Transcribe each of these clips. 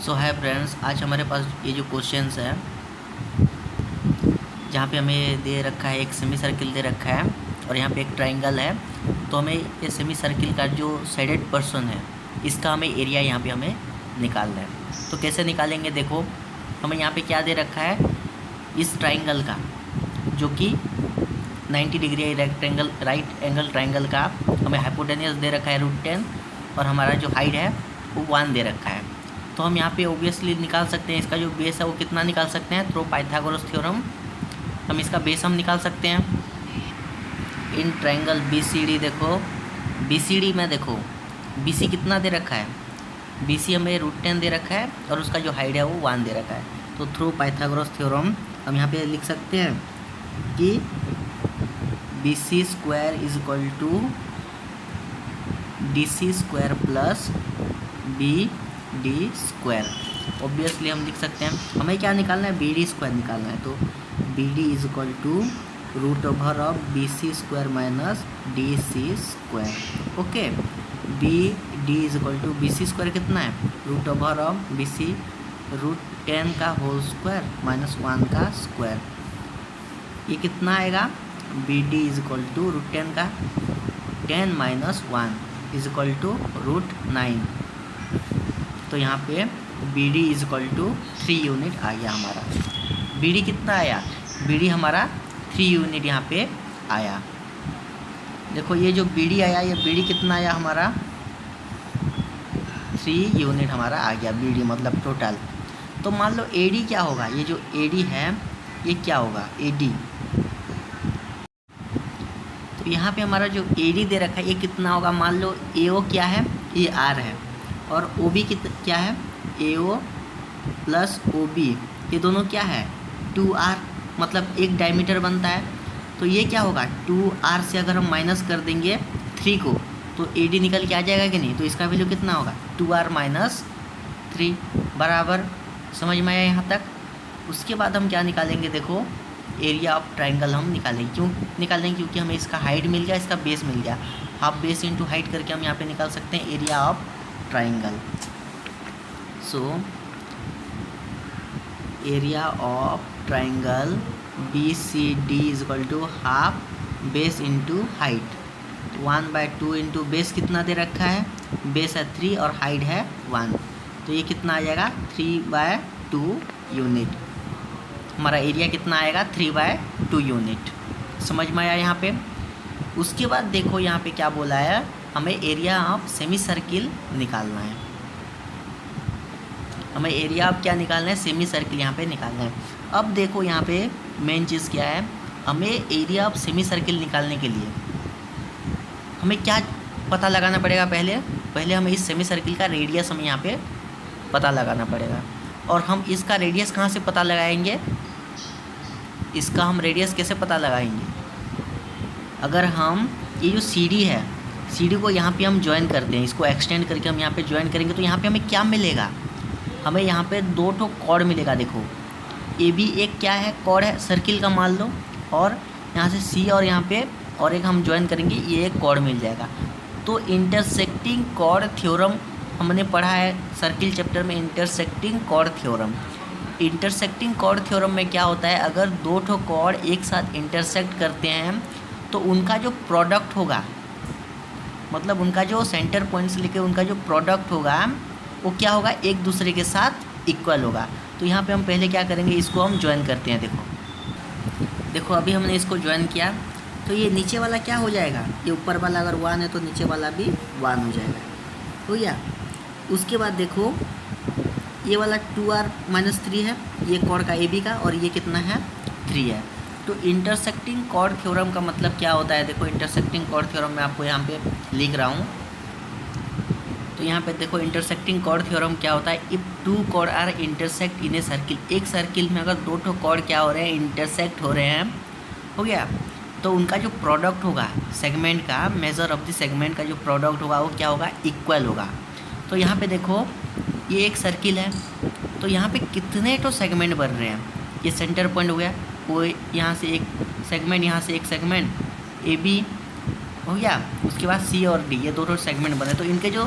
सो hi friends, आज हमारे पास ये जो क्वेश्चंस है जहाँ पे हमें दे रखा है एक सेमी सर्किल दे रखा है और यहाँ पे एक ट्रायंगल है। तो हमें ये सेमी सर्किल का जो साइडेड पोर्शन है इसका हमें एरिया यहाँ पे हमें निकालना है। तो कैसे निकालेंगे, देखो हमें यहाँ पे क्या दे रखा है, इस ट्रायंगल का जो कि 90 डिग्री राइट एंगल ट्रायंगल का हमें हाइपोटेनियस दे रखा है √10 और हमारा जो हाइट है वो 1 दे रखा है। तो हम यहाँ पे ऑब्वियसली निकाल सकते हैं इसका जो बेस है वो कितना निकाल सकते हैं, थ्रू पाइथागोरस थ्योरम हम इसका बेस हम निकाल सकते हैं। इन ट्रायंगल BCD, देखो BCD में देखो BC कितना दे रखा है, BC हमें √10 दे रखा है और उसका जो हाइट है वो 1 दे रखा है। तो थ्रू पाइथागोरस थ्योरम हम यहाँ पे लिख सकते हैं कि BC square is equal to DC square plus BD square. Obviously हम लिख सकते हैं, हमें क्या निकालना है, BD स्क्वायर निकालना है। तो BD इज इक्वल टू √ऑफ BC square minus DC square. Okay, BD is equal to BC square कितना है, √ऑफ BC √10 का होल स्क्वायर माइनस 1 का स्क्वायर। ये कितना आएगा, BD इज इक्वल टू √10 का 10 माइनस 1 इज इक्वल टू √9। तो यहाँ पे BD is equal to 3 unit आ गया हमारा। BD कितना आया, BD हमारा 3 यूनिट यहाँ पे आया। देखो ये जो BD आया, ये BD कितना आया हमारा, 3 यूनिट हमारा आ गया BD मतलब टोटल। तो मान लो AD क्या होगा, ये जो AD है ये क्या होगा, AD। तो यहाँ पे हमारा जो AD दे रखा है ये कितना होगा, मान लो AO क्या है, ये R है और OB क्या है, AO प्लस OB, ये दोनों क्या है 2R, मतलब एक डायमीटर बनता है। तो ये क्या होगा, 2R से अगर हम माइनस कर देंगे 3 को तो AD निकल के आ जाएगा कि नहीं। तो इसका वैल्यू कितना होगा, 2R माइनस 3 बराबर। समझ में आया यहाँ तक। उसके बाद हम क्या निकालेंगे, देखो एरिया ऑफ ट्रायंगल हम निकालेंगे। क्यों निकालेंगे, क्योंकि हमें इसका हाइट मिल गया, इसका बेस मिल गया। हाफ बेस इंटू हाइट करके हम यहाँ पे निकाल सकते हैं area of triangle. So area of triangle BCD is equal to half base into height. 1/2 into base कितना दे रखा है, बेस है 3 और हाइट है 1, तो ये कितना आ जाएगा 3/2 यूनिट। हमारा एरिया कितना आएगा, 3/2 यूनिट। समझ में आया यहाँ पे। उसके बाद देखो यहाँ पे क्या बोला है, हमें एरिया ऑफ सेमी सर्किल निकालना है। हमें एरिया ऑफ क्या निकालना है, सेमी सर्किल यहाँ पे निकालना है। अब देखो यहाँ पे मेन चीज़ क्या है, हमें एरिया ऑफ सेमी सर्किल निकालने के लिए हमें क्या पता लगाना पड़ेगा, पहले हमें इस सेमी सर्किल का रेडियस हमें यहाँ पे पता लगाना पड़ेगा। और हम इसका रेडियस कहाँ से पता लगाएंगे, इसका हम रेडियस कैसे पता लगाएंगे, अगर हम ये जो CD है, CD को यहाँ पे हम ज्वाइन करते हैं, इसको एक्सटेंड करके हम यहाँ पे ज्वाइन करेंगे तो यहाँ पे हमें क्या मिलेगा, हमें यहाँ पे 2 ठो कॉर्ड मिलेगा। देखो AB एक क्या है, कॉर्ड है सर्किल का मान लो, और यहाँ से C और यहाँ पे और एक हम ज्वाइन करेंगे, ये एक कॉर्ड मिल जाएगा। तो इंटरसेक्टिंग कॉर्ड थ्योरम हमने पढ़ा है सर्किल चैप्टर में, intersecting chord theorem. Intersecting chord theorem में क्या होता है, अगर 2 ठो कॉर्ड एक साथ इंटरसेक्ट करते हैं तो उनका जो प्रोडक्ट होगा, मतलब उनका जो सेंटर पॉइंट से लेकर उनका जो प्रोडक्ट होगा वो क्या होगा, एक दूसरे के साथ इक्वल होगा। तो यहाँ पे हम पहले क्या करेंगे, इसको हम ज्वाइन करते हैं। देखो अभी हमने इसको ज्वाइन किया तो ये नीचे वाला क्या हो जाएगा, ये ऊपर वाला अगर 1 है तो नीचे वाला भी 1 हो जाएगा, हो गया। उसके बाद देखो ये वाला 2R माइनस 3 है, ये कॉर्ड का AB का, और ये कितना है 3 है। तो इंटरसेक्टिंग कॉर्ड थ्योरम का मतलब क्या होता है, देखो इंटरसेक्टिंग कॉर्ड थ्योरम मैं आपको यहाँ पे लिख रहा हूँ। तो यहाँ पे देखो इंटरसेक्टिंग कॉर्ड थ्योरम क्या होता है, if 2 chord are intersect in a circle, एक सर्किल में अगर 2 ठो कॉर्ड क्या हो रहे हैं, इंटरसेक्ट हो रहे हैं, हो गया। तो उनका जो प्रोडक्ट होगा सेगमेंट का, मेजर ऑफ द सेगमेंट का जो प्रोडक्ट होगा वो क्या होगा, इक्वल होगा। तो यहाँ पे देखो ये एक सर्किल है, तो यहाँ पे कितने तो सेगमेंट बन रहे हैं, ये सेंटर पॉइंट हो गया, वो यहाँ से एक सेगमेंट, यहाँ से एक सेगमेंट AB हो गया। उसके बाद C और D, ये 2 सेगमेंट बने, तो इनके जो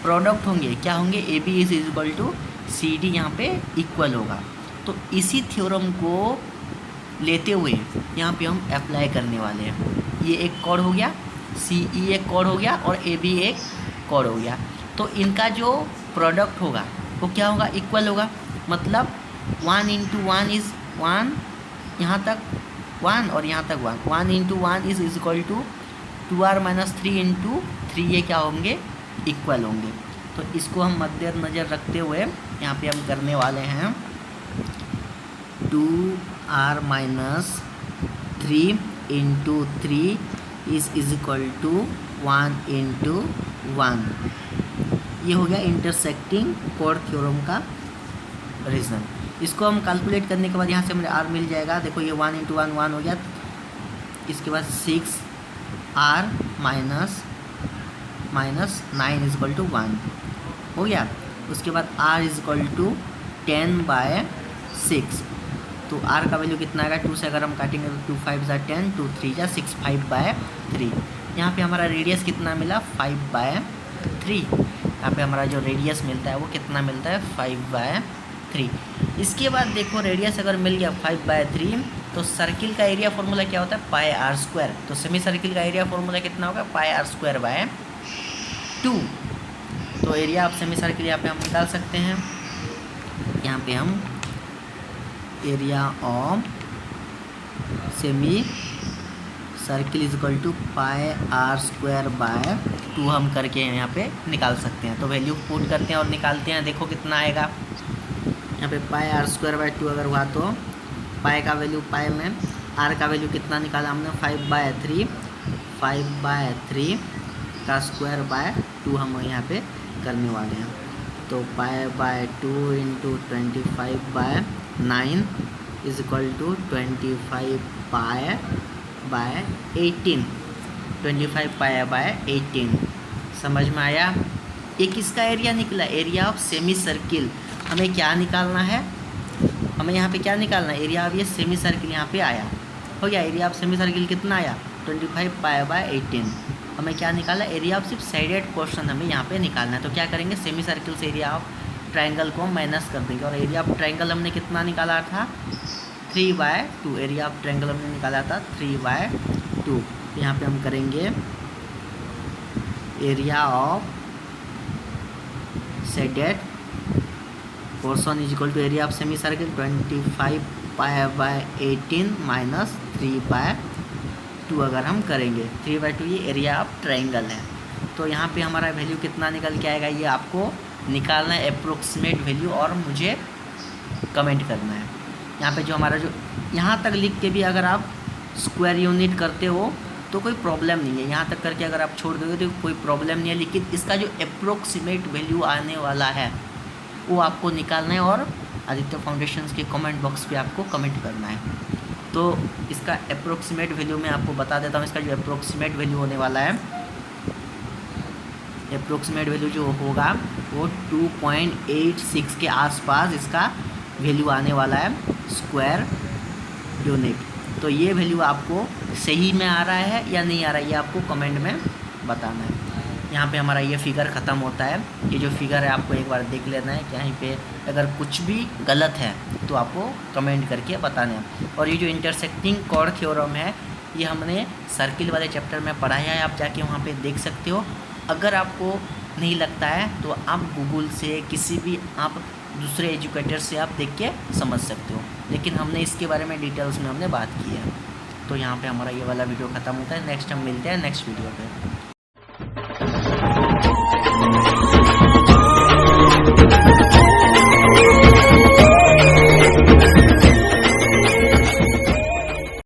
प्रोडक्ट होंगे क्या होंगे, AB is equal to C D यहाँ पे इक्वल होगा। तो इसी थ्योरम को लेते हुए यहाँ पे हम अप्लाई करने वाले हैं। ये एक कॉर्ड हो गया, सी ई एक कॉर्ड हो गया और ए भी एक कॉर्ड हो गया। तो इनका जो प्रोडक्ट होगा वो क्या होगा, इक्वल होगा। मतलब 1 इंटू 1 इज़ 1, यहाँ तक 1 और यहाँ तक 1, 1 into 1 is equal to 2r minus 3 into 3, ये क्या होंगे, इक्वल होंगे। तो इसको हम मद्देनज़र रखते हुए यहाँ पे हम करने वाले हैं 2r minus 3 into 3 is equal to 1 into 1। ये हो गया इंटरसेक्टिंग कॉर्ड थ्योरम का रीज़न। इसको हम कैलकुलेट करने के बाद यहाँ से हमें r मिल जाएगा। देखो ये 1 इंटू 1 1 हो गया। इसके बाद 6r minus 9 is equal to 1 हो गया। उसके बाद r इज इक्वल टू 10/6। तो r का वैल्यू कितना आएगा, 2 से अगर हम काटेंगे तो 2 5 ज़ा 10, 2 3 ज़ा 6, 5/3। यहाँ पे हमारा रेडियस कितना मिला, 5/3। यहाँ पे हमारा जो रेडियस मिलता है वो कितना मिलता है, 5/3। इसके बाद देखो रेडियस अगर मिल गया 5/3, तो सर्किल का एरिया फॉर्मूला क्या होता है, पाई आर स्क्वायर। तो सेमी सर्किल का एरिया फॉर्मूला कितना होगा, पाई आर स्क्वायर बाय 2। तो एरिया ऑफ सेमी सर्किल यहाँ पे हम निकाल सकते हैं। यहाँ पे हम area of semi circle is equal to pi r square by 2 हम करके यहाँ पे निकाल सकते हैं। तो वैल्यू पुट करते हैं और निकालते हैं, देखो कितना आएगा। यहाँ पे पाई आर स्क्वायर बाय 2 अगर हुआ तो पाई का वैल्यू, पाई में आर का वैल्यू कितना निकाला हमने, 5/3। 5/3 का स्क्वायर बाय 2 हम यहाँ पे करने वाले हैं। तो पाई/2 इंटू 25/9 इज इक्वल टू 25π/18। 25π/18 समझ में आया। ये किसका एरिया निकला, एरिया ऑफ सेमी सर्किल। हमें क्या निकालना है, हमें यहाँ पे क्या निकालना है, एरिया ऑफ ये सेमी सर्किल यहाँ पे आया, हो गया। एरिया ऑफ सेमी सर्किल कितना आया, 25π/18। हमें क्या निकालना है, एरिया ऑफ सिर्फ साइडेड पोर्शन हमें यहाँ पे निकालना है। तो क्या करेंगे, सेमी सर्किल से एरिया ऑफ ट्रायंगल को माइनस कर देंगे। और एरिया ऑफ ट्रायंगल हमने कितना निकाला था, 3/2। एरिया ऑफ ट्रायंगल हमने निकाला था 3/2। यहाँ पे हम करेंगे area of shaded portion is equal to area of semi circle 25π/18 minus 3/2 अगर हम करेंगे। 3/2 ये एरिया ऑफ ट्रायंगल है। तो यहाँ पे हमारा वैल्यू कितना निकल के आएगा, ये आपको निकालना है अप्रोक्सीमेट वैल्यू और मुझे कमेंट करना है। यहाँ पे जो हमारा जो यहाँ तक लिख के भी अगर आप स्क्वायर यूनिट करते हो तो कोई प्रॉब्लम नहीं है। यहाँ तक करके अगर आप छोड़ दोगे तो कोई प्रॉब्लम नहीं है, लेकिन इसका जो अप्रोक्सीमेट वैल्यू आने वाला है वो आपको निकालना है और आदित्य फाउंडेशंस के कमेंट बॉक्स पे आपको कमेंट करना है। तो इसका अप्रोक्सीमेट वैल्यू मैं आपको बता देता हूँ। इसका जो अप्रोक्सीमेट वैल्यू होने वाला है, अप्रोक्सीमेट वैल्यू जो होगा वो 2.86 के आसपास इसका वैल्यू आने वाला है स्क्वायर यूनिट। तो ये वैल्यू आपको सही में आ रहा है या नहीं आ रहा है, ये आपको कमेंट में बताना है। यहाँ पे हमारा ये फिगर ख़त्म होता है। ये जो फिगर है आपको एक बार देख लेना है कि यहाँ पे अगर कुछ भी गलत है तो आपको कमेंट करके बताना है। और ये जो इंटरसेक्टिंग कॉर्ड थ्योरम है ये हमने सर्किल वाले चैप्टर में पढ़ाया है, आप जाके वहाँ पे देख सकते हो। अगर आपको नहीं लगता है तो आप गूगल से किसी भी आप दूसरे एजुकेटर से आप देख के समझ सकते हो, लेकिन हमने इसके बारे में डिटेल्स में हमने बात की है। तो यहाँ पे हमारा ये वाला वीडियो ख़त्म होता है। नेक्स्ट हम मिलते हैं नेक्स्ट वीडियो पे।